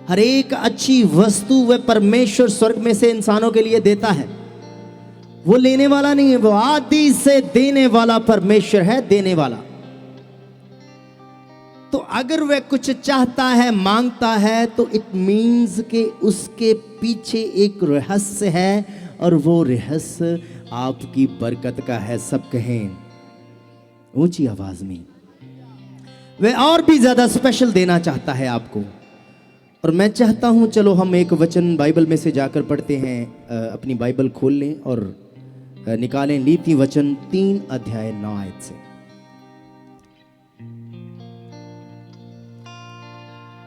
हर एक अच्छी वस्तु वह परमेश्वर स्वर्ग में से इंसानों के लिए देता है। वो लेने वाला नहीं है, वो आदि से देने वाला परमेश्वर है, देने वाला। तो अगर वह कुछ चाहता है, मांगता है, तो इट मीन्स कि उसके पीछे एक रहस्य है, और वो रहस्य आपकी बरकत का है। सब कहें ऊंची आवाज में, वह और भी ज्यादा स्पेशल देना चाहता है आपको। और मैं चाहता हूं, चलो हम एक वचन बाइबल में से जाकर पढ़ते हैं। अपनी बाइबल खोल लें और निकालें नीति वचन 3 अध्याय 9 आयत से।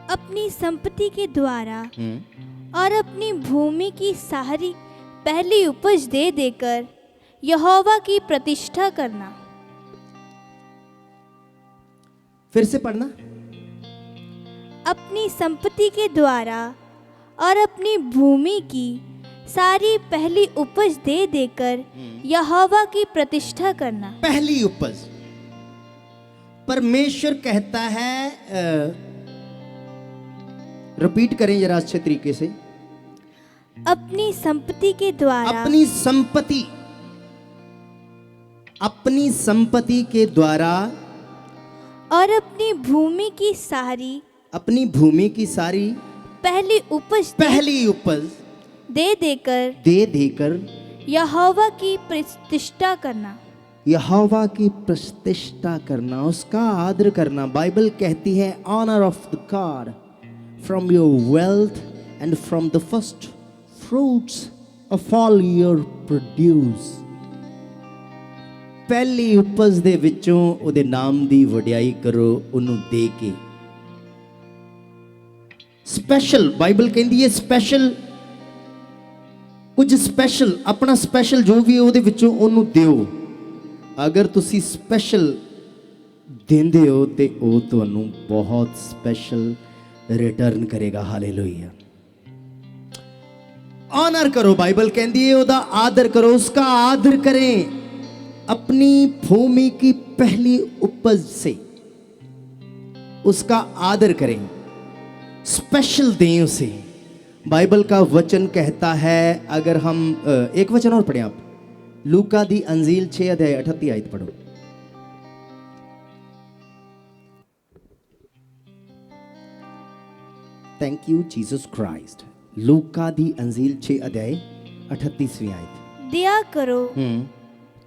अपनी संपत्ति के द्वारा और अपनी भूमि की सारी पहली उपज दे देकर यहोवा की प्रतिष्ठा करना। फिर से पढ़ना। अपनी संपत्ति के द्वारा और अपनी भूमि की सारी पहली उपज दे देकर यहोवा की प्रतिष्ठा करना। पहली उपज परमेश्वर कहता है, रिपीट करें जरा अच्छे तरीके से। अपनी संपत्ति के द्वारा, अपनी संपत्ति के द्वारा और अपनी भूमि की सारी, अपनी भूमि की सारी पहली उपज दे देकर यहोवा की प्रतिष्ठा करना। यहोवा की प्रतिष्ठा करना, उसका आदर करना। बाइबल कहती है honour of the God from your wealth and from the first fruits of all your produce. पहली उपज दे विचों ਉਹਦੇ ਨਾਮ ਦੀ ਵਡਿਆਈ ਕਰੋ, ਉਹਨੂੰ ਦੇ ਕੇ। स्पेशल बाइबल कहती है, स्पेशल कुछ स्पेशल, अपना स्पेशल जो भी है ਉਹਦੇ ਵਿੱਚੋਂ ਉਹਨੂੰ ਦਿਓ। अगर ਤੁਸੀਂ स्पेशल ਦਿੰਦੇ ਹੋ ਤੇ ਉਹ ਤੁਹਾਨੂੰ बहुत स्पेशल रिटर्न करेगा। हालेलुया। ऑनर करो, बाइबल कहती है ਉਹਦਾ आदर करो, उसका आदर करें। अपनी भूमि की पहली उपज से उसका आदर करें, स्पेशल दें उसे। बाइबल का वचन कहता है, अगर हम एक वचन और पढ़ें आप, लूका दी अंजील 6 अध्याय 38 आयत पढ़ो। Thank you Jesus Christ. लूका दी अंजील 6 अध्याय 38वीं आयत। दिया करो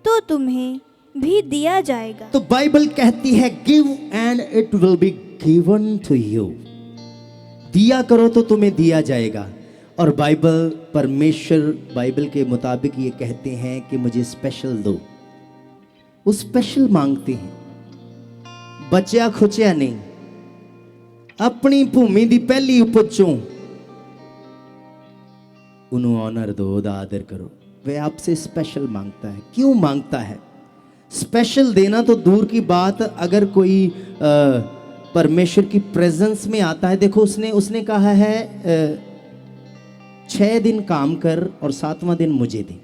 तो तुम्हें भी दिया जाएगा। तो बाइबल कहती है give and it will be given to you. दिया करो तो तुम्हें दिया जाएगा। और परमेश्वर बाइबल के मुताबिक ये कहते हैं कि मुझे स्पेशल दो। वो स्पेशल मांगते हैं, बचा खुचिया नहीं। अपनी भूमि दी पहली उपज चों उन्होंने ऑनर दो, ओदा आदर करो। वह आपसे स्पेशल मांगता है। क्यों मांगता है? स्पेशल देना तो दूर की बात, अगर कोई परमेश्वर की प्रेजेंस में आता है, देखो उसने कहा है 6 दिन काम कर और 7वां दिन मुझे दे।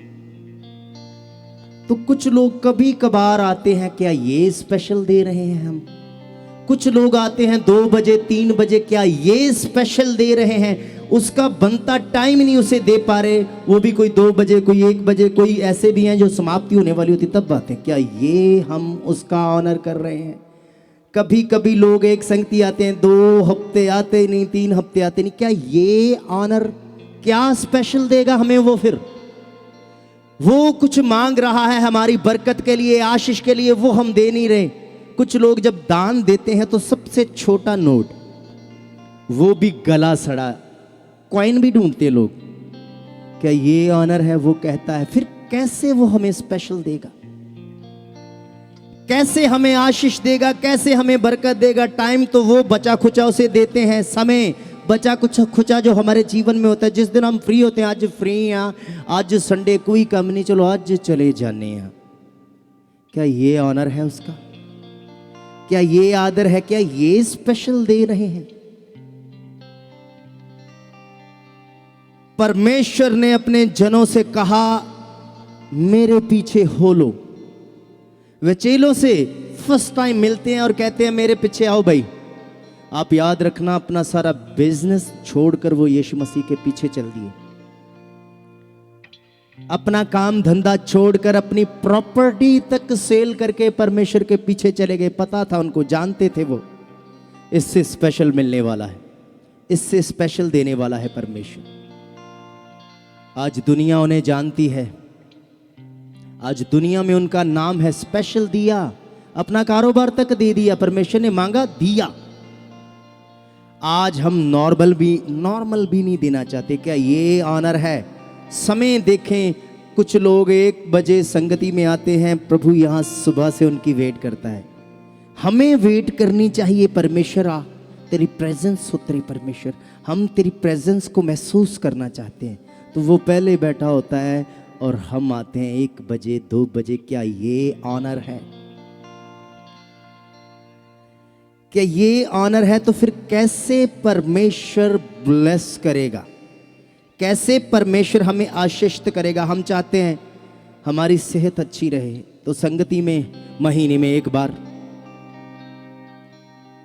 तो कुछ लोग कभी कभार आते हैं, क्या ये स्पेशल दे रहे हैं हम? कुछ लोग आते हैं 2 बजे 3 बजे, क्या ये स्पेशल दे रहे हैं? उसका बनता टाइम नहीं उसे दे पा रहे, वो भी कोई 2 बजे, कोई 1 बजे, कोई ऐसे भी हैं जो समाप्ति होने वाली होती तब बातें। क्या ये हम उसका ऑनर कर रहे हैं? कभी कभी लोग एक संगति आते हैं, 2 हफ्ते आते नहीं, 3 हफ्ते आते नहीं। क्या ये ऑनर, क्या स्पेशल देगा हमें वो? फिर वो कुछ मांग रहा है हमारी बरकत के लिए, आशीष के लिए, वो हम दे नहीं रहे। कुछ लोग जब दान देते हैं तो सबसे छोटा नोट, वो भी गला सड़ा कॉइन भी ढूंढते लोग। क्या ये ऑनर है? वो कहता है। फिर कैसे वो हमें स्पेशल देगा? कैसे हमें आशीष देगा? कैसे हमें बरकत देगा? टाइम तो वो बचा खुचा उसे देते हैं, समय बचा कुछ खुचा जो हमारे जीवन में होता है। जिस दिन हम फ्री होते हैं, आज फ्री हैं, आज संडे कोई काम नहीं, चलो आज चले जाने हैं। क्या ये ऑनर है उसका? क्या ये आदर है? क्या ये स्पेशल दे रहे हैं? परमेश्वर ने अपने जनों से कहा, मेरे पीछे हो लो। वे चेलों से फर्स्ट टाइम मिलते हैं और कहते हैं मेरे पीछे आओ भाई। आप याद रखना, अपना सारा बिजनेस छोड़कर वो यीशु मसीह के पीछे चल दिए। अपना काम धंधा छोड़कर अपनी प्रॉपर्टी तक सेल करके परमेश्वर के पीछे चले गए। पता था उनको, जानते थे वो इससे स्पेशल मिलने वाला है, इससे स्पेशल देने वाला है परमेश्वर। आज दुनिया उन्हें जानती है, आज दुनिया में उनका नाम है। स्पेशल दिया, अपना कारोबार तक दे दिया, परमेश्वर ने मांगा दिया। आज हम नॉर्मल भी नहीं देना चाहते। क्या ये ऑनर है? समय देखें, कुछ लोग 1 बजे संगति में आते हैं, प्रभु यहाँ सुबह से उनकी वेट करता है। हमें वेट करनी चाहिए। परमेश्वर आ, तेरी प्रेजेंस हो, तेरी परमेश्वर, हम तेरी प्रेजेंस को महसूस करना चाहते हैं। तो वो पहले बैठा होता है और हम आते हैं 1 बजे 2 बजे। क्या ये ऑनर है? क्या ये ऑनर है? तो फिर कैसे परमेश्वर ब्लेस करेगा, कैसे परमेश्वर हमें आशीषित करेगा? हम चाहते हैं हमारी सेहत अच्छी रहे, तो संगति में महीने में 1 बार,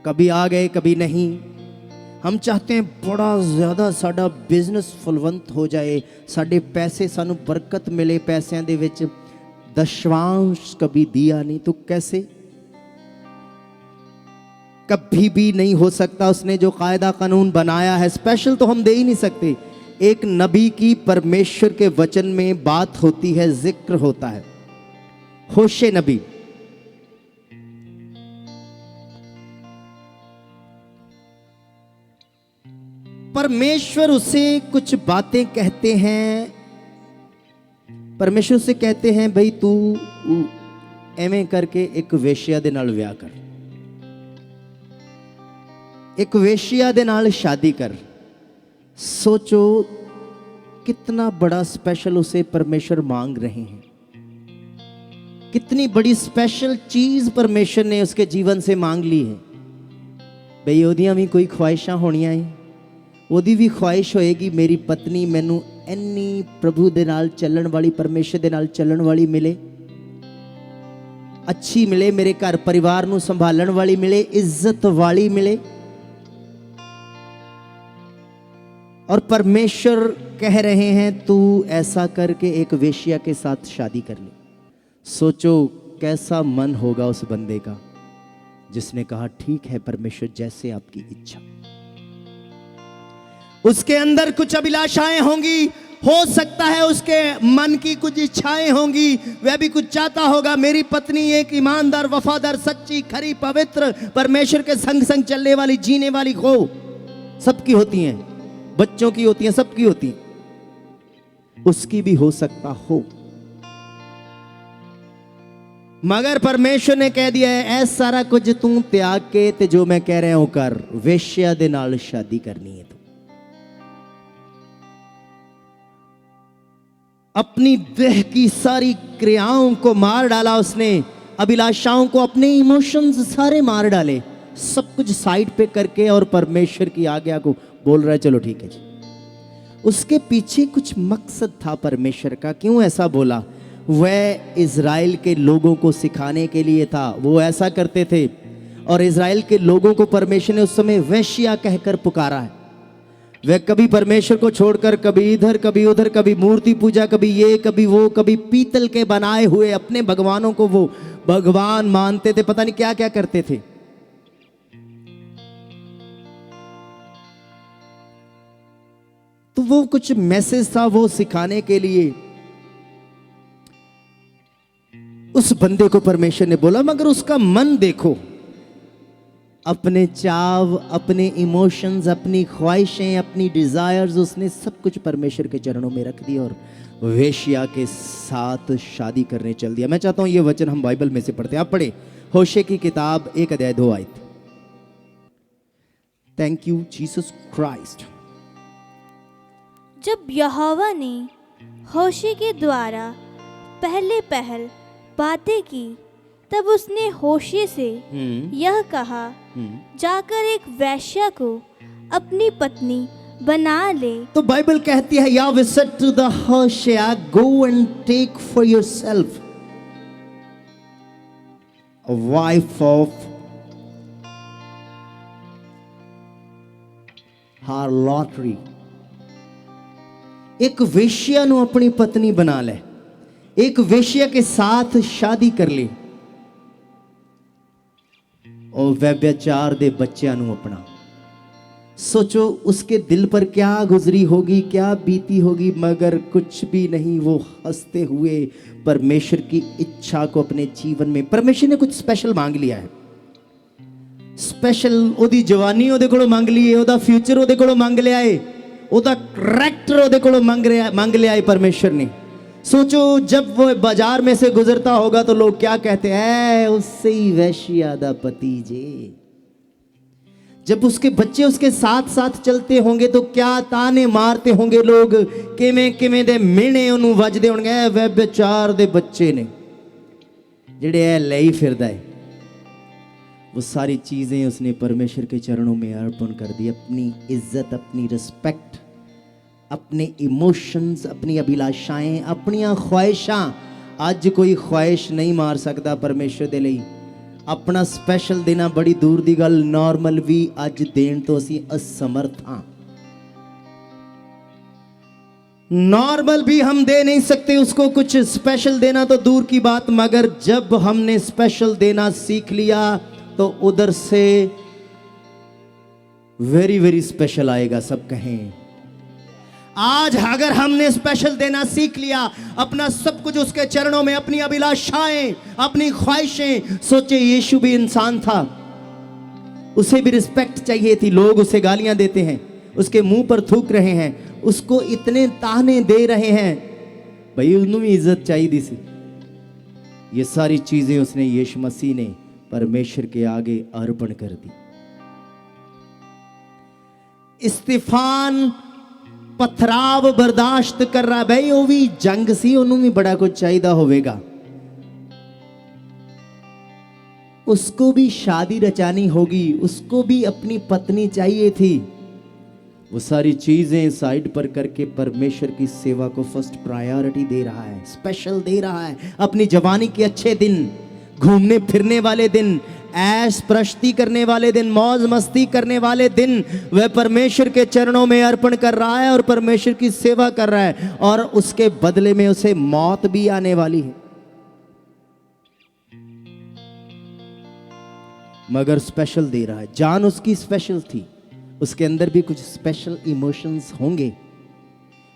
कभी आ गए कभी नहीं। हम चाहते हैं बड़ा ज़्यादा साडा बिजनेस फलवंत हो जाए, साडे पैसे, सानू बरकत मिले पैसों दे विच। दशवांश कभी दिया नहीं, तो कैसे? कभी भी नहीं हो सकता। उसने जो कायदा कानून बनाया है, स्पेशल तो हम दे ही नहीं सकते। एक नबी की परमेश्वर के वचन में बात होती है, जिक्र होता है। होशे नबी, परमेश्वर उसे कुछ बातें कहते हैं। परमेश्वर से कहते हैं, भाई तू एवें करके एक वेश्या दे नाल विआह कर, एक वेश्या दे नाल शादी कर। सोचो कितना बड़ा स्पेशल उसे परमेश्वर मांग रहे हैं, कितनी बड़ी स्पेशल चीज परमेश्वर ने उसके जीवन से मांग ली है। भाई ओदियां भी कोई ख्वाहिशां होनियां है, ओदी भी ख्वाहिश होएगी मेरी पत्नी मैनू इन्नी प्रभु दे नाल चलण वाली, परमेश्वर दे नाल चलण वाली मिले, अच्छी मिले, मेरे घर परिवार नू संभालण वाली मिले, इज्जत वाली मिले। और परमेश्वर कह रहे हैं तू ऐसा करके एक वेश्या के साथ शादी कर ले। सोचो कैसा मन होगा उस बंदे का जिसने कहा ठीक है परमेश्वर, जैसे आपकी इच्छा। उसके अंदर कुछ अभिलाषाएं होंगी, हो सकता है उसके मन की कुछ इच्छाएं होंगी, वह भी कुछ चाहता होगा मेरी पत्नी एक ईमानदार, वफादार, सच्ची, खरी, पवित्र, परमेश्वर के संग संग चलने वाली, जीने वाली हो। सबकी होती हैं, बच्चों की होती हैं, सबकी होती हैं, उसकी भी हो सकता हो। मगर परमेश्वर ने कह दिया है ऐसा सारा कुछ तू त्याग के ते जो मैं कह रहा हूं कर, वेश्या दे नाल शादी करनी है। अपनी देह की सारी क्रियाओं को मार डाला उसने, अभिलाषाओं को, अपने इमोशंस सारे मार डाले, सब कुछ साइड पे करके, और परमेश्वर की आज्ञा को बोल रहा है चलो ठीक है जी। उसके पीछे कुछ मकसद था परमेश्वर का। क्यों ऐसा बोला? वह इज़राइल के लोगों को सिखाने के लिए था। वो ऐसा करते थे और इज़राइल के लोगों को परमेश्वर ने उस समय वेश्या कहकर पुकारा है। वह कभी परमेश्वर को छोड़कर कभी इधर कभी उधर, कभी मूर्ति पूजा, कभी ये कभी वो, कभी पीतल के बनाए हुए अपने भगवानों को वो भगवान मानते थे, पता नहीं क्या क्या करते थे। तो वो कुछ मैसेज था वो सिखाने के लिए उस बंदे को परमेश्वर ने बोला। मगर उसका मन देखो, अपने चाव, अपने इमोशंस, अपनी ख्वाहिशें, अपनी डिजायर्स, उसने सब कुछ परमेश्वर के चरणों में रख दिया और वेश्या के साथ शादी करने चल दिया। मैं चाहता हूं ये वचन हम बाइबल में से पढ़ते हैं। आप पढ़े होशे की किताब 1 अध्याय 2 आयत। Thank you Jesus Christ. जब यहोवा ने होशे के द्वारा पहले पहल बातें की, तब उसने होशे से यह कहा, जाकर एक वेश्या को अपनी पत्नी बना ले। तो बाइबल कहती है Yahweh said to the Hosea, go and take for yourself a wife of harlotry. एक वेश्या ਨੂੰ अपनी पत्नी बना ले, एक वेश्या के साथ शादी कर ले और व्यभिचार दे बच्चों ਨੂੰ अपना। सोचो उसके दिल पर क्या गुजरी होगी, क्या बीती होगी, मगर कुछ भी नहीं। वो हंसते हुए परमेश्वर की इच्छा को अपने जीवन में, परमेश्वर ने कुछ स्पेशल मांग लिया है। स्पेशल ओदी जवानी ओदे कोलों मांग ली है, ओदा फ्यूचर ओदे कोलों मांग लिया है, ओदा करैक्टर ओदे कोलों मांग लिया है परमेश्वर ने। सोचो जब वो बाजार में से गुजरता होगा तो लोग क्या कहते हैं, उससे ही वैश्या दा पति जे। जब उसके बच्चे उसके साथ साथ चलते होंगे तो क्या ताने मारते होंगे लोग, किवें किवें दे मिहणे ओनू वजदे होणगे, व्यभिचार दे बच्चे ने जिहड़े ऐ लई फिरदा है। वो सारी चीज़ें उसने परमेश्वर के चरणों में अर्पण कर दी। अपनी इज्जत, अपनी रिस्पेक्ट, अपने इमोशंस, अपनी अभिलाषाएं, अपनियां ख्वाहिशां। अज कोई ख्वाहिश नहीं मार सकता परमेश्वर दे लई। अपना स्पैशल देना बड़ी दूर दी गल, नॉर्मल भी अज देण तो असीं असमर्थ हां। नॉर्मल भी हम दे नहीं सकते उसको, कुछ स्पेशल देना तो दूर की बात। मगर जब हमने स्पेशल देना सीख लिया तो उधर से वेरी वेरी स्पेशल आएगा। सब कहें आज अगर हमने स्पेशल देना सीख लिया, अपना सब कुछ उसके चरणों में, अपनी अभिलाषाएं, अपनी ख्वाहिशें। सोचे यीशु भी इंसान था, उसे भी रिस्पेक्ट चाहिए थी। लोग उसे गालियां देते हैं, उसके मुंह पर थूक रहे हैं, उसको इतने ताने दे रहे हैं, भाई उन्होंने भी इज्जत चाहिए सी। ये सारी चीजें उसने यीशु मसीह ने परमेश्वर के आगे अर्पण कर दी। इस्तीफान पथराव बर्दाश्त कर रहा, भाई वो भी जंग सी, उन्होंने भी बड़ा कुछ चाहिए होवेगा। उसको भी शादी रचानी होगी, उसको भी अपनी पत्नी चाहिए थी। वो सारी चीजें साइड पर करके परमेश्वर की सेवा को फर्स्ट प्रायोरिटी दे रहा है, स्पेशल दे रहा है। अपनी जवानी के अच्छे दिन, घूमने फिरने वाले दिन, ऐश प्रस्ती करने वाले दिन, मौज मस्ती करने वाले दिन वह परमेश्वर के चरणों में अर्पण कर रहा है और परमेश्वर की सेवा कर रहा है। और उसके बदले में उसे मौत भी आने वाली है, मगर स्पेशल दे रहा है। जान उसकी स्पेशल थी, उसके अंदर भी कुछ स्पेशल इमोशंस होंगे।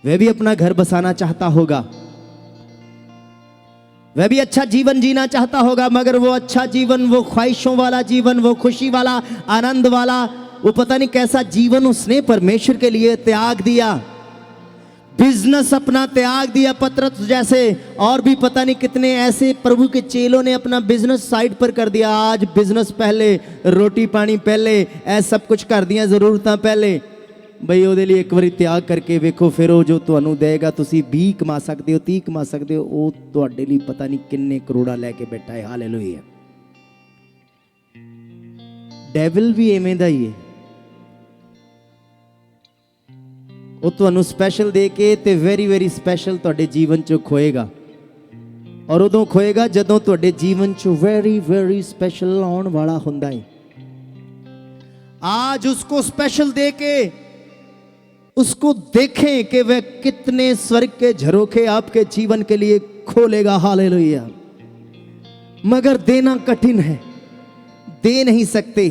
वह भी अपना घर बसाना चाहता होगा, वह भी अच्छा जीवन जीना चाहता होगा, मगर वो अच्छा जीवन, वो ख्वाहिशों वाला जीवन, वो खुशी वाला, आनंद वाला, वो पता नहीं कैसा जीवन उसने परमेश्वर के लिए त्याग दिया। बिजनेस अपना त्याग दिया, पतरस जैसे और भी पता नहीं कितने ऐसे प्रभु के चेलों ने अपना बिजनेस साइड पर कर दिया। आज बिजनेस पहले, रोटी पानी पहले, ऐसा सब कुछ कर दिया, जरूरतां पहले। बई ਉਹਦੇ ਲਈ ਇੱਕ ਵਾਰੀ ਤਿਆਗ ਕਰਕੇ ਵੇਖੋ, ਫਿਰ ਉਹ ਜੋ ਤੁਹਾਨੂੰ ਦੇਗਾ, ਤੁਸੀਂ 20 ਕਮਾ ਸਕਦੇ ਹੋ, 30 ਕਮਾ ਸਕਦੇ ਹੋ, ਉਹ ਤੁਹਾਡੇ ਲਈ ਪਤਾ ਨਹੀਂ ਕਿੰਨੇ ਕਰੋੜਾ ਲੈ ਕੇ ਬੈਠਾ ਹੈ। ਹਾਲੇਲੂਇਆ। ਡੈਵਲ ਵੀ ਐਵੇਂ ਦਾ ਹੀ ਹੈ, ਉਹ ਤੁਹਾਨੂੰ ਸਪੈਸ਼ਲ ਦੇ ਕੇ ਤੇ ਵੈਰੀ ਵੈਰੀ ਸਪੈਸ਼ਲ ਤੁਹਾਡੇ ਜੀਵਨ ਚੋਂ ਖੋਏਗਾ। ਔਰ ਉਦੋਂ ਖੋਏਗਾ ਜਦੋਂ ਤੁਹਾਡੇ ਜੀਵਨ ਚੋਂ ਵੈਰੀ ਵੈਰੀ ਸਪੈਸ਼ਲ ਆਉਣ ਵਾਲਾ ਹੁੰਦਾ ਹੈ। आज उसको स्पेशल दे के उसको देखें कि वह कितने स्वर्ग के झरोखे आपके जीवन के लिए खोलेगा। हालेलुया। मगर देना कठिन है, दे नहीं सकते।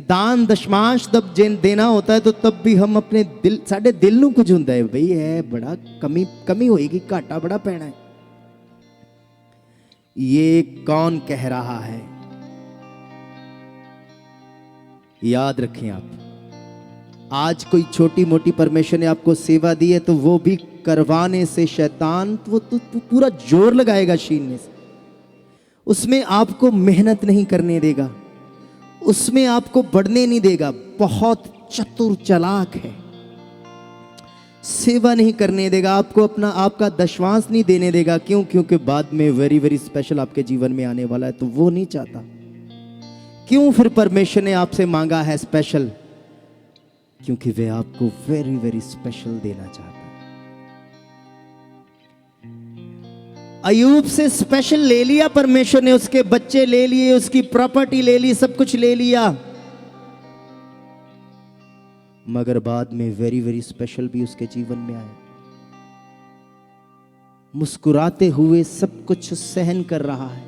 दान दशमांश जब देना होता है तो तब भी हम अपने दिल, साडे दिल नूं कुछ हुंदा है, भाई है बड़ा कमी होएगी, घाटा बड़ा पैना है। ये कौन कह रहा है? याद रखें आप, आज कोई छोटी मोटी परमेश्वर ने आपको सेवा दी है तो वो भी करवाने से शैतान वो तो पूरा जोर लगाएगा छीनने से। उसमें आपको मेहनत नहीं करने देगा, उसमें आपको बढ़ने नहीं देगा। बहुत चतुर चालाक है, सेवा नहीं करने देगा, आपको अपना आपका दशवांश नहीं देने देगा। क्यों? क्योंकि बाद में वेरी वेरी स्पेशल आपके जीवन में आने वाला है, तो वो नहीं चाहता। क्यों फिर परमेश्वर ने आपसे मांगा है स्पेशल? क्योंकि वे आपको वेरी वेरी स्पेशल देना चाहता है। अयूब से स्पेशल ले लिया परमेश्वर ने, उसके बच्चे ले लिए, उसकी प्रॉपर्टी ले ली, सब कुछ ले लिया, मगर बाद में वेरी वेरी स्पेशल भी उसके जीवन में आया। मुस्कुराते हुए सब कुछ सहन कर रहा है,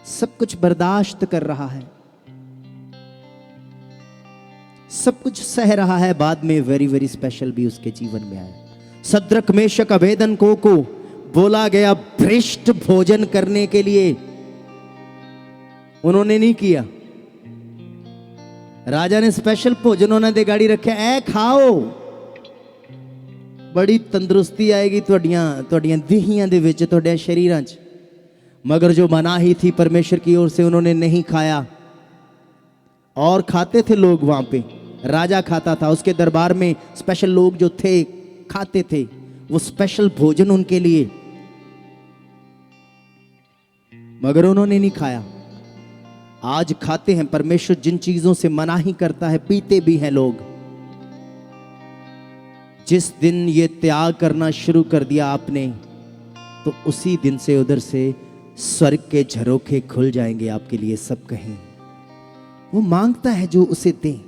सब कुछ बर्दाश्त कर रहा है, सब कुछ सह रहा है। बाद में वेरी वेरी स्पेशल भी उसके जीवन में आया। सद्रक मेशक अबेदनगो को बोला गया भ्रष्ट भोजन करने के लिए, उन्होंने नहीं किया। राजा ने स्पेशल भोजन उन्होंने दे गाड़ी रखा, ऐ खाओ, बड़ी तंदुरुस्ती आएगी तुहाडियां देहियां दे विच, तुहाडे शरीरां च। मगर जो मनाही थी परमेश्वर की ओर से, उन्होंने नहीं खाया। और खाते थे लोग वहां पे, राजा खाता था, उसके दरबार में स्पेशल लोग जो थे खाते थे, वो स्पेशल भोजन उनके लिए, मगर उन्होंने नहीं खाया। आज खाते हैं। परमेश्वर जिन चीजों से मनाही करता है, पीते भी हैं लोग। जिस दिन ये त्याग करना शुरू कर दिया आपने, तो उसी दिन से उधर से स्वर्ग के झरोखे खुल जाएंगे आपके लिए। सब कहें वो मांगता है जो उसे दें।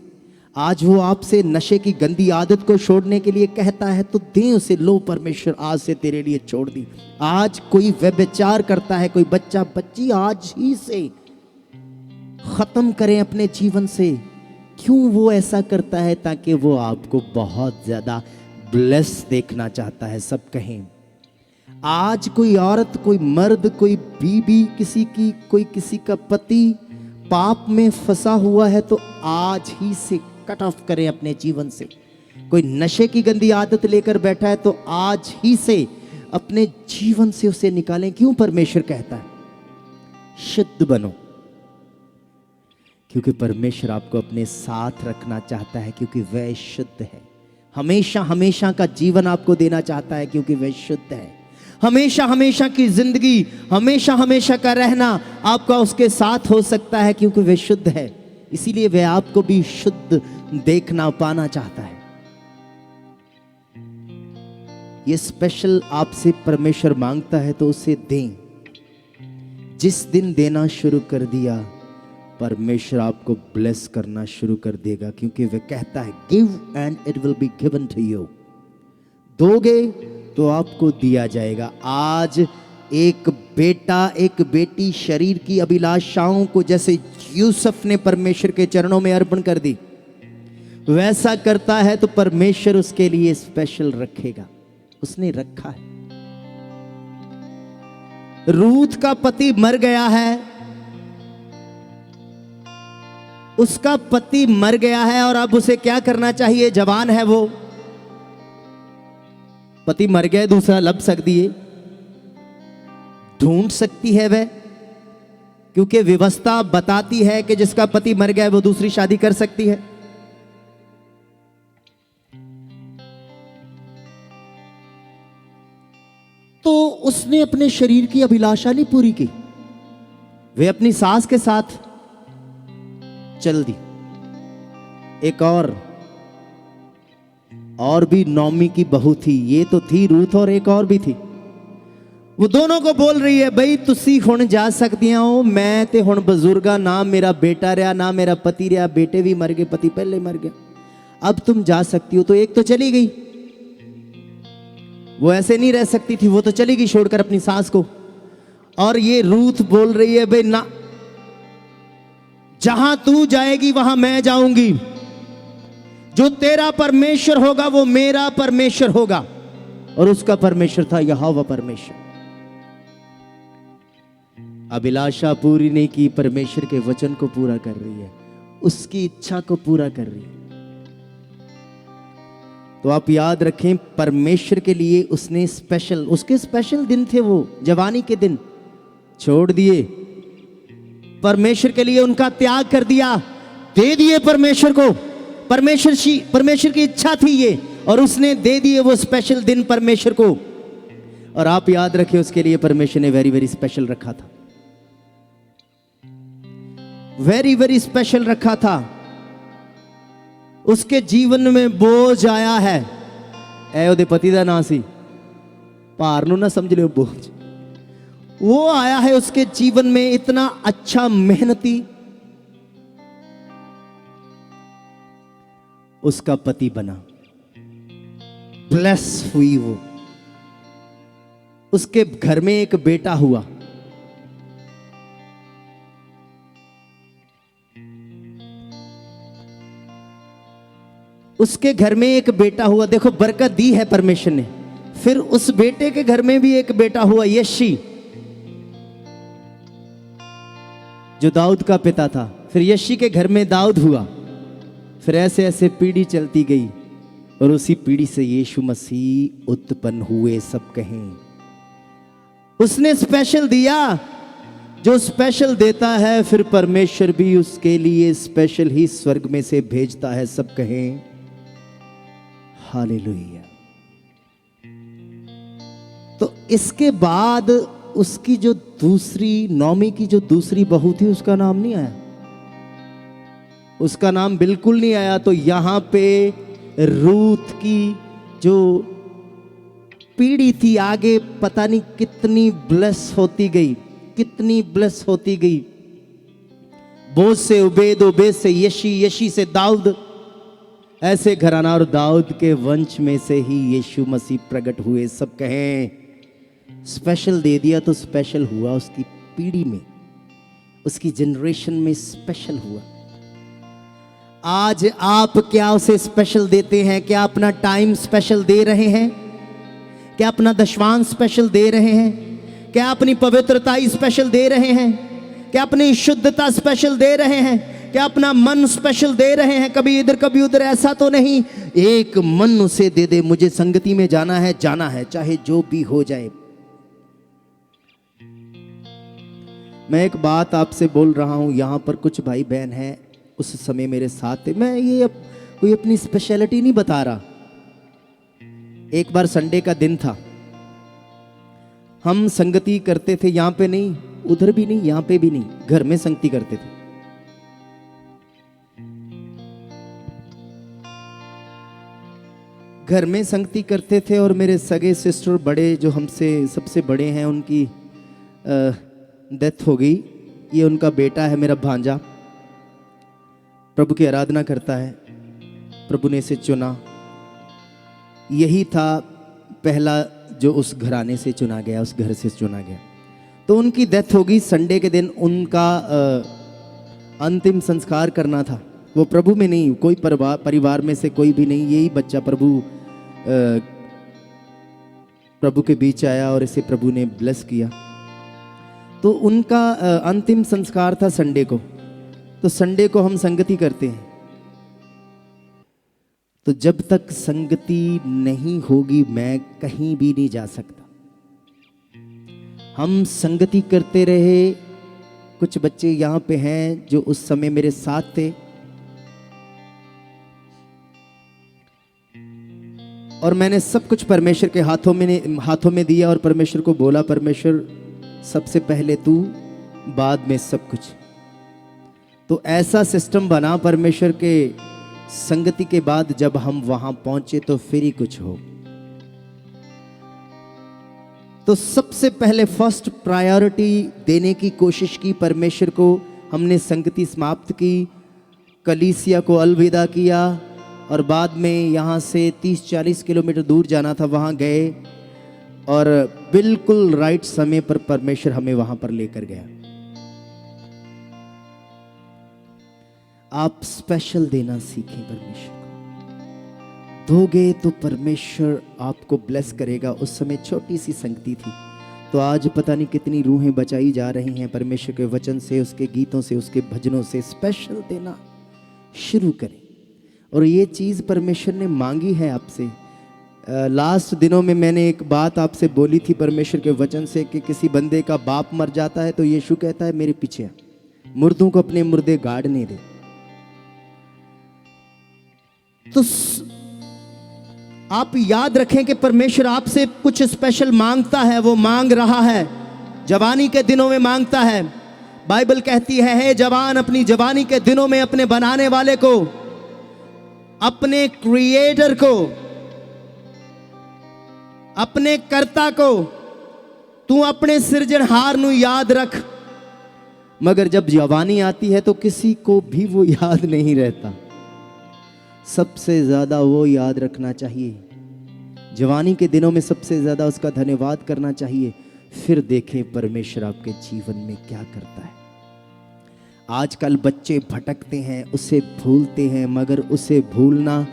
आज वो आपसे नशे की गंदी आदत को छोड़ने के लिए कहता है, तो दें उसे। लो परमेश्वर आज से तेरे लिए छोड़ दी। आज कोई व्यभिचार करता है, कोई बच्चा बच्ची, आज ही से खत्म करें अपने जीवन से। क्यों वो ऐसा करता है? ताकि वो आपको बहुत ज्यादा ब्लेस देखना चाहता है। सब कहें आज कोई औरत, कोई मर्द, कोई बीवी किसी की, कोई किसी का पति पाप में फंसा हुआ है, तो आज ही से कट ऑफ करें अपने जीवन से। कोई नशे की गंदी आदत लेकर बैठा है, तो आज ही से अपने जीवन से उसे निकालें। क्यों? परमेश्वर कहता है शुद्ध बनो, क्योंकि परमेश्वर आपको अपने साथ रखना चाहता है, क्योंकि वह शुद्ध है। हमेशा हमेशा का जीवन आपको देना चाहता है, क्योंकि वह शुद्ध है। हमेशा हमेशा की जिंदगी, हमेशा हमेशा का रहना आपका उसके साथ हो सकता है, क्योंकि वह शुद्ध है। इसीलिए वह आपको भी शुद्ध देखना पाना चाहता है। ये स्पेशल आपसे परमेश्वर मांगता है, तो उसे दें। जिस दिन देना शुरू कर दिया, परमेश्वर आपको ब्लेस करना शुरू कर देगा, क्योंकि वह कहता है give and it will be given to you. दोगे तो आपको दिया जाएगा। आज एक बेटा, एक बेटी शरीर की अभिलाषाओं को जैसे यूसुफ ने परमेश्वर के चरणों में अर्पण कर दी, वैसा करता है, तो परमेश्वर उसके लिए स्पेशल रखेगा। उसने रखा है। रूथ का पति मर गया है, उसका पति मर गया है, और अब उसे क्या करना चाहिए? जवान है वो, पति मर गया, दूसरा लब सकती है, ढूंढ सकती है वह, क्योंकि व्यवस्था बताती है कि जिसका पति मर गया है वो दूसरी शादी कर सकती है। तो उसने अपने शरीर की अभिलाषा नहीं पूरी की, वे अपनी सास के साथ चल दी। एक और भी नौमी की बहू थी। ये तो थी रूथ, और एक और भी थी। वो दोनों को बोल रही है, भाई तुसी हुण जा सकदियां हो, मैं ते हुण बजुर्गा, ना मेरा बेटा रहा, ना मेरा पति रहा, बेटे भी मर गए, पति पहले मर गया, अब तुम जा सकती हो। तो एक तो चली गई, वो ऐसे नहीं रह सकती थी, वो तो चली गई छोड़कर अपनी सास को। और ये रूथ बोल रही है, भाई ना, जहां तू जाएगी वहां मैं जाऊंगी। जो तेरा परमेश्वर होगा वो मेरा परमेश्वर होगा। और उसका परमेश्वर था यहोवा परमेश्वर। अभिलाषा पूरी नहीं की, परमेश्वर के वचन को पूरा कर रही है, उसकी इच्छा को पूरा कर रही है। तो आप याद रखें, परमेश्वर के लिए उसने स्पेशल, उसके स्पेशल दिन थे, वो जवानी के दिन छोड़ दिए, परमेश्वर के लिए उनका त्याग कर दिया, दे दिए परमेश्वर को। परमेश्वर की इच्छा थी ये, और उसने दे दिए वो स्पेशल दिन परमेश्वर को। और आप याद रखें, उसके लिए परमेश्वर ने वेरी वेरी स्पेशल रखा था, वेरी वेरी स्पेशल रखा था। उसके जीवन में बोझ आया है, ऐ ओदे पति दा नाम सी, भार नूं ना समझ लियो, बोझ वो आया है उसके जीवन में। इतना अच्छा मेहनती, उसका पति बना, ब्लेस हुई वो। उसके घर में एक बेटा हुआ। उसके घर में एक बेटा हुआ। देखो बरकत दी है परमेश्वर ने। फिर उस बेटे के घर में भी एक बेटा हुआ, यशी, जो दाऊद का पिता था। फिर यशी के घर में दाऊद हुआ। फिर ऐसे ऐसे पीढ़ी चलती गई और उसी पीढ़ी से यीशु मसीह उत्पन्न हुए। सब कहें उसने स्पेशल दिया। जो स्पेशल देता है फिर परमेश्वर भी उसके लिए स्पेशल ही स्वर्ग में से भेजता है। सब कहें हालेलुया। तो इसके बाद उसकी जो दूसरी, नौमी की जो दूसरी बहू थी, उसका नाम नहीं आया। उसका नाम बिल्कुल नहीं आया। तो यहां पे रूथ की जो पीढ़ी थी आगे, पता नहीं कितनी ब्लेस होती गई, कितनी ब्लेस होती गई। बोझ से उबेद, उबेद से यशी, यशी से दाऊद, ऐसे घराना। और दाऊद के वंश में से ही यीशु मसीह प्रकट हुए। सब कहें स्पेशल दे दिया तो स्पेशल हुआ। उसकी पीढ़ी में, उसकी जनरेशन में स्पेशल हुआ। आज आप क्या उसे स्पेशल देते हैं? क्या अपना टाइम स्पेशल दे रहे हैं? क्या अपना दशवांश स्पेशल दे रहे हैं? क्या अपनी पवित्रता स्पेशल दे रहे हैं? क्या अपनी शुद्धता स्पेशल दे रहे हैं? क्या अपना मन स्पेशल दे रहे हैं? कभी इधर कभी उधर, ऐसा तो नहीं। एक मन उसे दे दे, मुझे संगति में जाना है, जाना है, चाहे जो भी हो जाए। मैं एक बात आपसे बोल रहा हूं, यहां पर कुछ भाई बहन हैं, उस समय मेरे साथ थे। मैं ये कोई अपनी स्पेशलिटी नहीं बता रहा। एक बार संडे का दिन था, हम संगति करते थे। यहां पे नहीं, उधर भी नहीं, यहां पे भी नहीं, घर में संगति करते थे। घर में संगति करते थे और मेरे सगे सिस्टर, बड़े जो हमसे सबसे बड़े हैं, उनकी डेथ हो गई। ये उनका बेटा है, मेरा भांजा, प्रभु की आराधना करता है। प्रभु ने इसे चुना। यही था पहला जो उस घराने से चुना गया, उस घर से चुना गया। तो उनकी डेथ हो गई। संडे के दिन उनका अंतिम संस्कार करना था। वो प्रभु में नहीं, कोई परिवार में से कोई भी नहीं, यही बच्चा प्रभु के बीच आया और इसे प्रभु ने ब्लेस किया। तो उनका अंतिम संस्कार था संडे को। तो संडे को हम संगति करते हैं। तो जब तक संगति नहीं होगी मैं कहीं भी नहीं जा सकता। हम संगति करते रहे। कुछ बच्चे यहाँ पे हैं जो उस समय मेरे साथ थे, और मैंने सब कुछ परमेश्वर के हाथों में दिया और परमेश्वर को बोला, परमेश्वर सबसे पहले तू, बाद में सब कुछ। तो ऐसा सिस्टम बना परमेश्वर के संगति के बाद, जब हम वहां पहुंचे तो फिर ही कुछ हो। तो सबसे पहले फर्स्ट प्रायोरिटी देने की कोशिश की परमेश्वर को। हमने संगति समाप्त की, कलीसिया को अलविदा किया, और बाद में यहाँ से 30-40 किलोमीटर दूर जाना था, वहाँ गए और बिल्कुल राइट समय पर परमेश्वर हमें वहाँ पर लेकर गया। आप स्पेशल देना सीखें परमेश्वर को। दोगे तो परमेश्वर आपको ब्लेस करेगा। उस समय छोटी सी संगति थी, तो आज पता नहीं कितनी रूहें बचाई जा रही हैं परमेश्वर के वचन से, उसके गीतों से, उसके भजनों से। स्पेशल देना शुरू करें। और ये चीज़ परमेश्वर ने मांगी है आपसे। लास्ट दिनों में मैंने एक बात आपसे बोली थी परमेश्वर के वचन से, कि किसी बंदे का बाप मर जाता है तो यीशु कहता है मेरे पीछे, मुर्दों को अपने मुर्दे गाड़ने दे। तो आप याद रखें कि परमेश्वर आपसे कुछ स्पेशल मांगता है। वो मांग रहा है, जवानी के दिनों में मांगता है। बाइबल कहती है, हे जवान, अपनी जवानी के दिनों में अपने बनाने वाले को, अपने क्रिएटर को, अपने कर्ता को तू अपने सृजनहार नु याद रख। मगर जब जवानी आती है तो किसी को भी वो याद नहीं रहता। सबसे ज्यादा वो याद रखना चाहिए, जवानी के दिनों में सबसे ज्यादा उसका धन्यवाद करना चाहिए। फिर देखें परमेश्वर आपके जीवन में क्या करता है। आजकल बच्चे भटकते हैं, उसे भूलते हैं, मगर उसे भूलना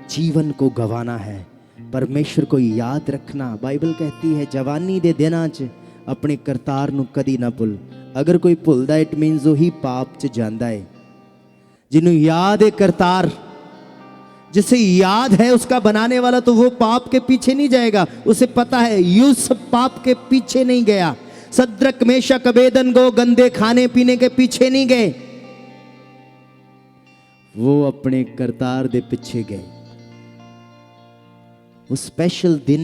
जीवन को गंवाना है। परमेश्वर को याद रखना, बाइबल कहती है जवानी दे दिनां च अपने करतार नू कदी ना भुल। अगर कोई भुलदा इट मीनस वही पाप च जांदा है। जिन्हों याद है करतार, जिसे याद है उसका बनाने वाला, तो वो पाप के पीछे नहीं जाएगा। उसे पता है यूसुफ पाप के पीछे नहीं गया, सद्रक मेशक अबेदनगो गंदे खाने पीने के पीछे नहीं गए, वो अपने करतार दे पीछे गए। वो स्पेशल दिन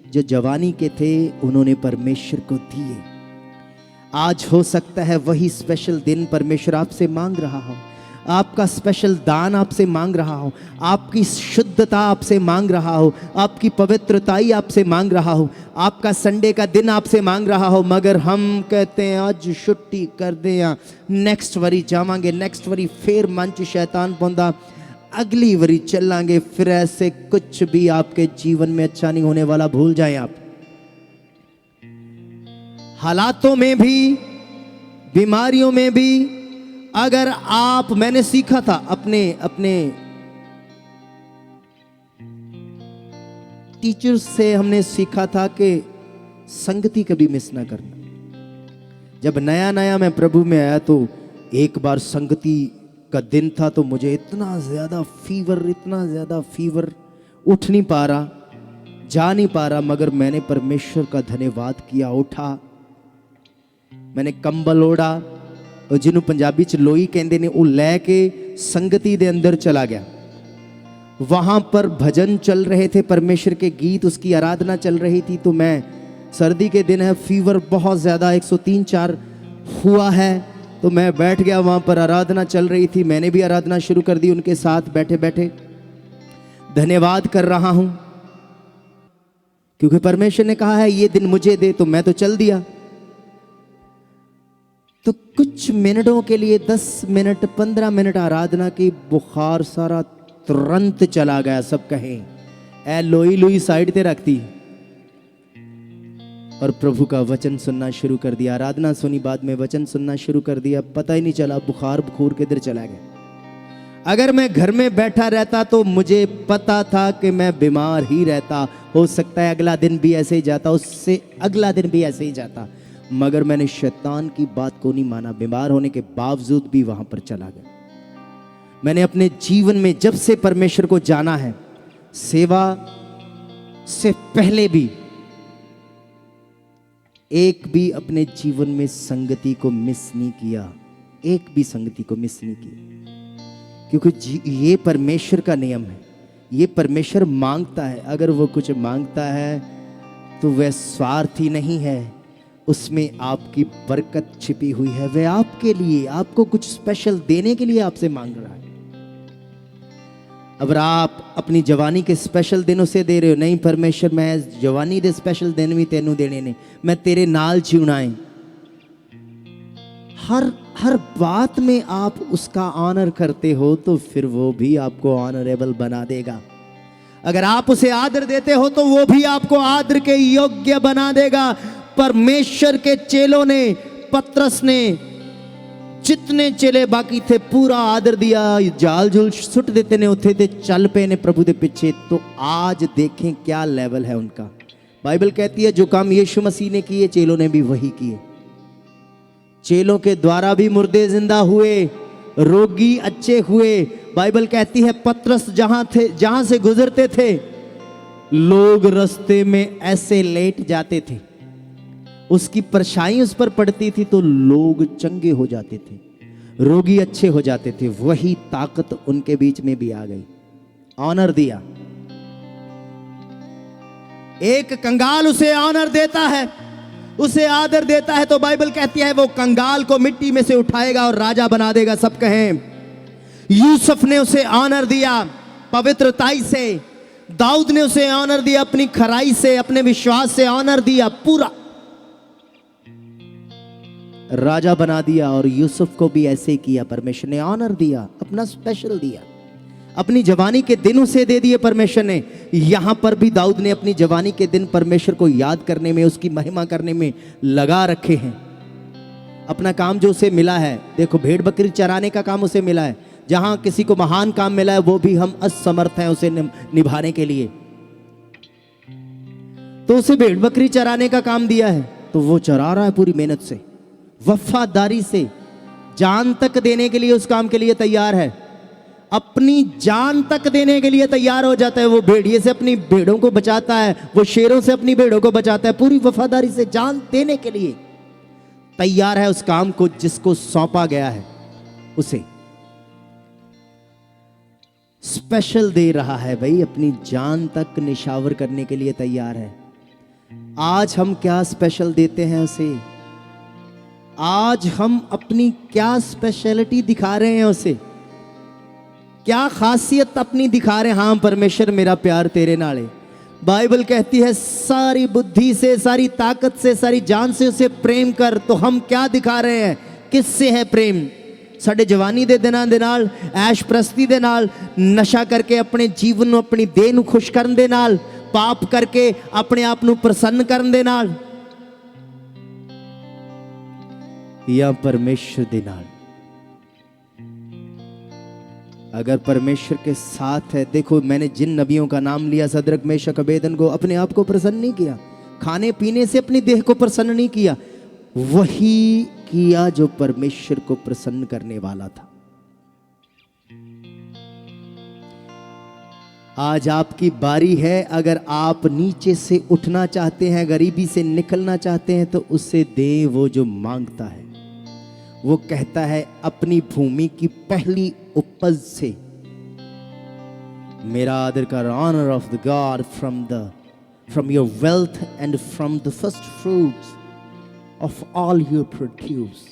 जो जवानी के थे उन्होंने परमेश्वर को दिए। आज हो सकता है वही स्पेशल दिन परमेश्वर आपसे मांग रहा हो, आपका स्पेशल दान आपसे मांग रहा हो, आपकी शुद्धता आपसे मांग रहा हो, आपकी पवित्रताई आपसे मांग रहा हो, आपका संडे का दिन आपसे मांग रहा हो, मगर हम कहते हैं आज छुट्टी कर दे या नेक्स्ट वरी जावांगे, नेक्स्ट वरी फिर मन च शैतान पौंदा, अगली वरी चलांगे। फिर ऐसे कुछ भी आपके जीवन में अच्छा नहीं होने वाला, भूल जाएं आप। हालातों में भी, बीमारियों में भी, अगर आप, मैंने सीखा था अपने टीचर्स से, हमने सीखा था कि संगति कभी मिस ना करना। जब नया नया मैं प्रभु में आया तो एक बार संगति का दिन था, तो मुझे इतना ज्यादा फीवर, उठ नहीं पा रहा, जा नहीं पा रहा, मगर मैंने परमेश्वर का धन्यवाद किया। उठा, मैंने कंबल ओढ़ा, और जिन्हों पंजाबी च लोई कहते ने, वो लैके संगति दे अंदर चला गया। वहां पर भजन चल रहे थे, परमेश्वर के गीत, उसकी आराधना चल रही थी। तो मैं, सर्दी के दिन है, फीवर बहुत ज्यादा 103-4 हुआ है, तो मैं बैठ गया। वहां पर आराधना चल रही थी, मैंने भी आराधना शुरू कर दी उनके साथ बैठे बैठे, धन्यवाद कर रहा हूं, क्योंकि परमेश्वर ने कहा है ये दिन मुझे दे, तो मैं तो चल दिया। तो कुछ मिनटों के लिए, 10 मिनट 15 मिनट आराधना की, बुखार सारा तुरंत चला गया। सब कहें ए लोई लोई साइड पे रखती, और प्रभु का वचन सुनना शुरू कर दिया। आराधना सुनी, बाद में वचन सुनना शुरू कर दिया, पता ही नहीं चला बुखार किधर चला गया। अगर मैं घर में बैठा रहता तो मुझे पता था कि मैं बीमार ही रहता, हो सकता है अगला दिन भी ऐसे ही जाता, उससे अगला दिन भी ऐसे ही जाता, मगर मैंने शैतान की बात को नहीं माना। बीमार होने के बावजूद भी वहां पर चला गया। मैंने अपने जीवन में जब से परमेश्वर को जाना है, सेवा से पहले भी एक भी अपने जीवन में संगति को मिस नहीं किया, एक भी संगति को मिस नहीं किया, क्योंकि ये परमेश्वर का नियम है। ये परमेश्वर मांगता है, अगर वो कुछ मांगता है तो वह स्वार्थी नहीं है, उसमें आपकी बरकत छिपी हुई है। वह आपके लिए, आपको कुछ स्पेशल देने के लिए आपसे मांग रहा है। अगर आप अपनी जवानी के स्पेशल दिन उसे दे रहे हो, नहीं परमेश्वर मैं जवानी दे स्पेशल दिन भी तेनू देने ने, मैं तेरे नाल जीना है, हर बात में आप उसका ऑनर करते हो, तो फिर वो भी आपको ऑनरेबल बना देगा। अगर आप उसे आदर देते हो तो वो भी आपको आदर के योग्य बना देगा। परमेश्वर के चेलों ने, पतरस ने, जितने चेले बाकी थे, पूरा आदर दिया, जाल झूल सुट देते ने उठे थे, चल पे ने प्रभु के पीछे। तो आज देखें क्या लेवल है उनका। बाइबल कहती है जो काम यीशु मसीह ने किए, चेलों ने भी वही किए। चेलों के द्वारा भी मुर्दे जिंदा हुए, रोगी अच्छे हुए। बाइबल कहती है पतरस जहां से गुजरते थे, लोग रास्ते में ऐसे लेट जाते थे, उसकी परछाई उस पर पड़ती थी तो लोग चंगे हो जाते थे, रोगी अच्छे हो जाते थे। वही ताकत उनके बीच में भी आ गई, ऑनर दिया। एक कंगाल उसे ऑनर देता है, उसे आदर देता है, तो बाइबल कहती है वो कंगाल को मिट्टी में से उठाएगा और राजा बना देगा। सब कहें यूसुफ ने उसे ऑनर दिया पवित्रताई से, दाऊद ने उसे ऑनर दिया अपनी खराई से, अपने विश्वास से ऑनर दिया, पूरा राजा बना दिया। और यूसुफ को भी ऐसे किया, परमेश्वर ने ऑनर दिया, अपना स्पेशल दिया। अपनी जवानी के दिन उसे दे दिए परमेश्वर ने। यहां पर भी दाऊद ने अपनी जवानी के दिन परमेश्वर को याद करने में, उसकी महिमा करने में लगा रखे हैं। अपना काम जो उसे मिला है, देखो भेड़ बकरी चराने का काम उसे मिला है। जहां किसी को महान काम मिला है वो भी हम असमर्थ हैं उसे निभाने के लिए, तो उसे भेड़ बकरी चराने का काम दिया है तो वो चरा रहा है पूरी मेहनत से, वफादारी से, जान तक देने के लिए उस काम के लिए तैयार है। अपनी जान तक देने के लिए तैयार हो जाता है। वो भेड़िए से अपनी भेड़ों को बचाता है, वो शेरों से अपनी भेड़ों को बचाता है, पूरी वफादारी से जान देने के लिए तैयार है उस काम को जिसको सौंपा गया है। उसे स्पेशल दे रहा है भाई, अपनी जान तक निशावर करने के लिए तैयार है। आज हम क्या स्पेशल देते हैं उसे? आज हम अपनी क्या स्पेशलिटी दिखा रहे हैं उसे? क्या खासियत अपनी दिखा रहे हैं? हाँ परमेश्वर मेरा प्यार तेरे नाल है। बाइबल कहती है सारी बुद्धि से, सारी ताकत से, सारी जान से उसे प्रेम कर। तो हम क्या दिखा रहे हैं? किससे है प्रेम? साडे जवानी दे दिनां दे नाल, ऐश प्रस्ती दे नाल, नशा करके अपने जीवन नूं, अपनी देह नूं खुश करन दे नाल, पाप करके अपने आप नूं प्रसन्न करन दे नाल, या परमेश्वर दे नाल? अगर परमेश्वर के साथ है, देखो मैंने जिन नबियों का नाम लिया, सदरक मेशक अबेदनगो, अपने आप को प्रसन्न नहीं किया, खाने पीने से अपनी देह को प्रसन्न नहीं किया, वही किया जो परमेश्वर को प्रसन्न करने वाला था। आज आपकी बारी है। अगर आप नीचे से उठना चाहते हैं, गरीबी से निकलना चाहते हैं, तो उससे दे वो जो मांगता है। वो कहता है अपनी भूमि की पहली उपज से मेरा आदर कर, honour of the God from your wealth and from the first fruits of all your produce.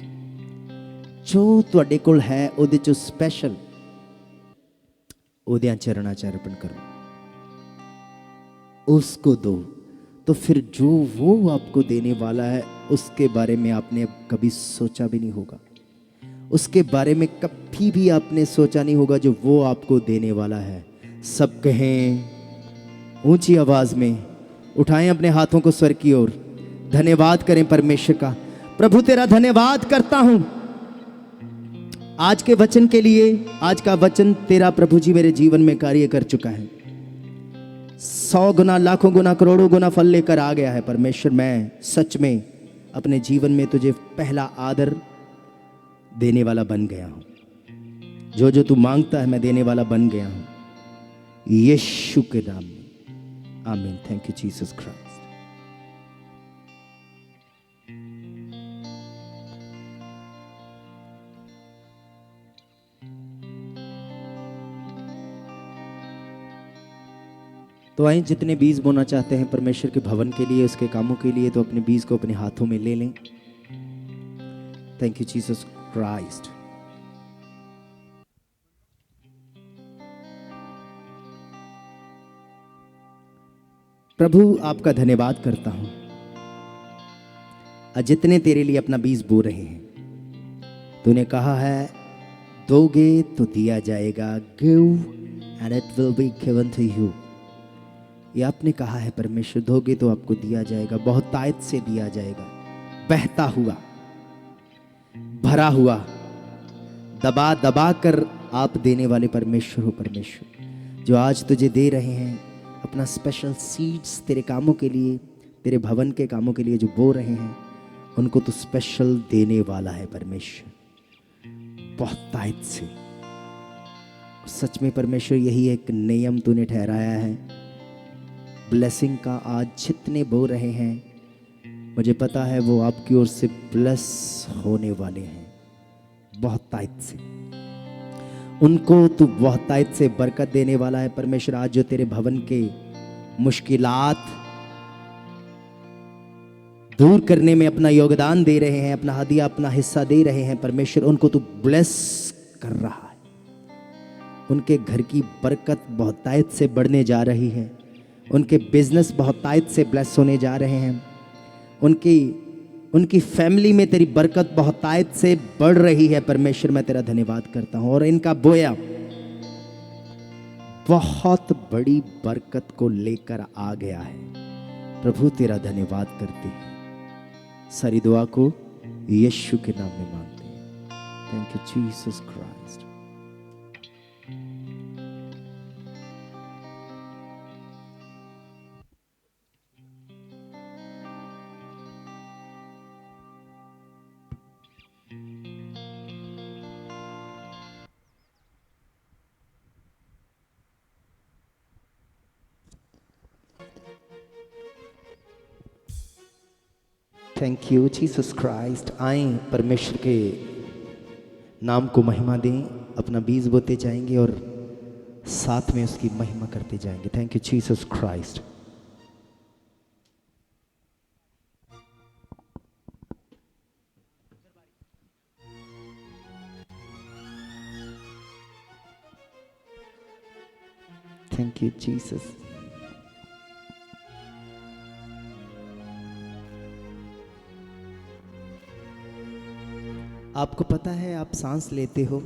जो तुहाडे कोल है ਉਹਦੇ ਚੋਂ स्पेशल ਉਹਦਿਆਂ चरणा च अर्पण करो, उसको दो। तो फिर जो वो आपको देने वाला है उसके बारे में आपने कभी सोचा भी नहीं होगा, उसके बारे में कभी भी आपने सोचा नहीं होगा जो वो आपको देने वाला है। सब कहें ऊंची आवाज में, उठाएं अपने हाथों को स्वर की ओर, धन्यवाद करें परमेश्वर का। प्रभु तेरा धन्यवाद करता हूं आज के वचन के लिए। आज का वचन तेरा प्रभु जी मेरे जीवन में कार्य कर चुका है, 100 गुना, लाखों गुना, करोड़ों गुना फल लेकर आ गया है। परमेश्वर मैं सच में अपने जीवन में तुझे पहला आदर देने वाला बन गया हूं। जो जो तू मांगता है मैं देने वाला बन गया हूं, यीशु के नाम में, आमीन। Thank you Jesus Christ. तो आइए, जितने बीज बोना चाहते हैं परमेश्वर के भवन के लिए, उसके कामों के लिए, तो अपने बीज को अपने हाथों में ले लें। Thank you Jesus Christ. प्रभु आपका धन्यवाद करता हूं, जितने तेरे लिए अपना बीज बो रहे हैं। तूने कहा है दोगे तो दिया जाएगा, give and it will be given to you. ये आपने कहा है परमेश्वर, दोगे तो आपको दिया जाएगा, बहुतायत से दिया जाएगा, बहता हुआ, भरा हुआ, दबा दबा कर आप देने वाले परमेश्वर हो। परमेश्वर जो आज तुझे दे रहे हैं अपना स्पेशल सीड्स तेरे कामों के लिए, तेरे भवन के कामों के लिए जो बो रहे हैं, उनको तो स्पेशल देने वाला है परमेश्वर, बहुतायत से। सच में परमेश्वर यही एक नियम तूने ठहराया है ब्लेसिंग का। आज जितने बो रहे हैं मुझे पता है वो आपकी ओर से ब्लेस होने वाले हैं, बहुतायत से। उनको तू बहुतायत से बरकत देने वाला है परमेश्वर। आज जो तेरे भवन के मुश्किलात दूर करने में अपना योगदान दे रहे हैं, अपना हदिया, अपना हिस्सा दे रहे हैं परमेश्वर, उनको तू ब्लेस कर रहा है। उनके घर की बरकत बहुतायत से बढ़ने जा रही है, उनके बिजनेस बहुतायत से ब्लेस होने जा रहे हैं, उनकी फैमिली में तेरी बरकत बहुतायत से बढ़ रही है परमेश्वर। मैं तेरा धन्यवाद करता हूं। और इनका बोया बहुत बड़ी बरकत को लेकर आ गया है। प्रभु तेरा धन्यवाद करते हैं। सारी दुआ को यीशु के नाम में मांगते हैं। Thank you Jesus Christ. Thank you Jesus Christ. आए परमेश्वर के नाम को महिमा दें। अपना बीज बोते जाएंगे और साथ में उसकी महिमा करते जाएंगे। Thank you Jesus Christ. Thank you Jesus. आपको पता है आप सांस लेते हो